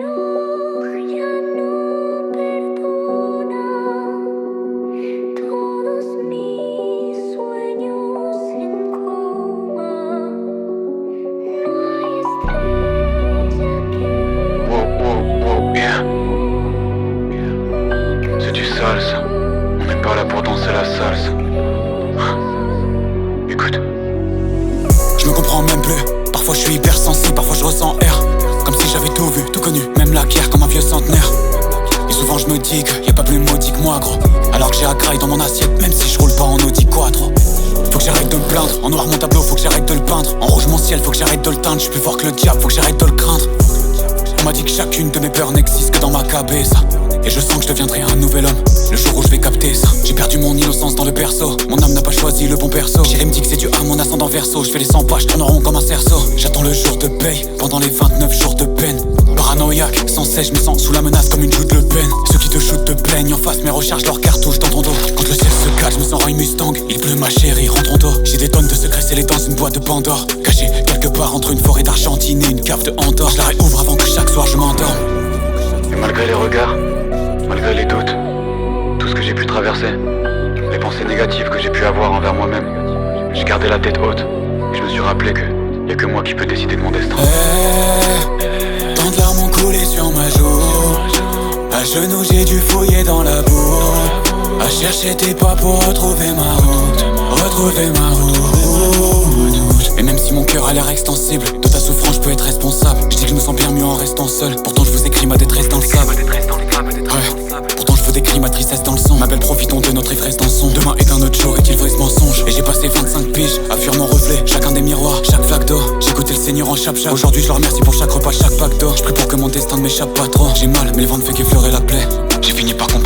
ya no perdona todos mis sueños en coma. No hay estrella que Wow, yeah. C'est du sale ça. On n'est pas là pour danser la salsa. Écoute. Je me comprends même plus. Parfois je suis hypersensible, parfois je ressens air. Comme si j'avais tout vu, tout connu, même la guerre comme un vieux centenaire. Et souvent je me dis que y a pas plus maudit que moi gros. Alors que j'ai la graille dans mon assiette, même si je roule pas en Audi Quattro. Faut que j'arrête de me plaindre, en noir mon tableau, faut que j'arrête de le peindre. En rouge mon ciel, faut que j'arrête de le teindre. Je suis plus fort que le diable, faut que j'arrête de le craindre. On m'a dit que chacune de mes peurs n'existe que dans ma cabeza. Et je sens que je deviendrai un nouvel homme le jour où je vais capter ça. J'ai perdu mon innocence dans le berceau. Mon âme n'a pas choisi le bon perso. Chérie me dit que c'est dû à mon ascendant verso. Je fais les 100 pas, je tourne rond comme un cerceau. J'attends le jour de paye pendant les 29 jours de peine. Paranoïaque, sans cesse, je me sens sous la menace comme une joue de Le Pen. Ceux qui te shootent te plaignent en face, mais rechargent leurs cartouches dans ton dos. Quand le ciel se cache, je me sens Roy Mustang. Il pleut ma chérie, rentre en dos. J'ai des tonnes de secrets scellés dans une boîte de Pandore. Caché quelque part entre une forêt d'Argentine et une cave de Andorre. Je la réouvre avant que chaque soir je m'endorme. Et malgré les regards, malgré les doutes, tout ce que j'ai pu traverser, les pensées négatives que j'ai pu avoir envers moi-même, j'ai gardé la tête haute et je me suis rappelé que y a que moi qui peux décider de mon destin. Tant de larmes ont coulé sur ma joue. À genoux j'ai dû fouiller dans la boue. À chercher tes pas pour retrouver ma route. Retrouver ma route. Et même si mon cœur a l'air extensible, de ta souffrance je peux être responsable. Je dis que je me sens bien mieux en restant seul. Pourtant je vous écris ma détresse dans le sable. Ouais. Pourtant je vous décris ma tristesse dans le sang. Ma belle, profitons de notre ivresse dansons. Demain est un autre jour, est-il vrai ce mensonge? Et j'ai passé 25 piges à fuir mon reflet. Chacun des miroirs, chaque flaque d'eau. J'ai goûté le Seigneur en chap-chap. Aujourd'hui je le remercie pour chaque repas, chaque pack d'eau. Je prie pour que mon destin ne m'échappe pas trop. J'ai mal, mais le vent ne fait qu'effleurer la plaie. J'ai fini par comprendre